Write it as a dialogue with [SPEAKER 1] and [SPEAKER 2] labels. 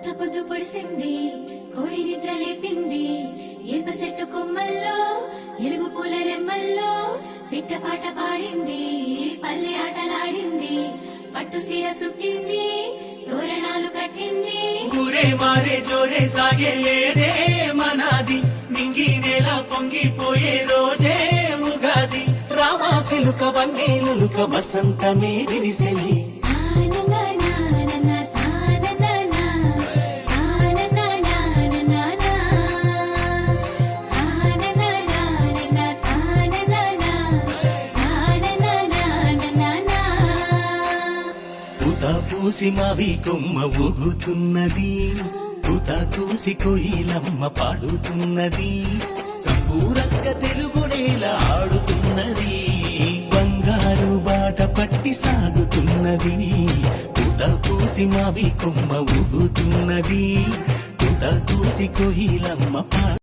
[SPEAKER 1] కొత్త పొద్దు పొడిసింది, కోడి నిద్ర లేపింది, ఏప చెట్టు కొమ్మల్లో ఎలుగు పూల రెమ్మల్లో పిట్ట పాట పాడింది, పల్లె ఆటలాడింది, పట్టు సీర సుట్టింది, తోరణాలు కట్టింది.
[SPEAKER 2] ఊరే మారే జోరే సాగే లేదే మనాది, నింగి నేల పొంగిపోయే రోజే ఉగాది. రామాసిలుక వన్నేలుక వసంతమే విరిసెలి. పూసి మావి కొమ్మ ఊగుతున్నది, పూత కూసి కొయిలమ్మ పాడుతున్నది, సంపూరంగా తెలుగు నేల ఆడుతున్నది, బంగారు బాట పట్టి సాగుతున్నది. పూత పూసి మావి కొమ్మ ఊగుతున్నది, పూత కూసి కొయిలమ్మ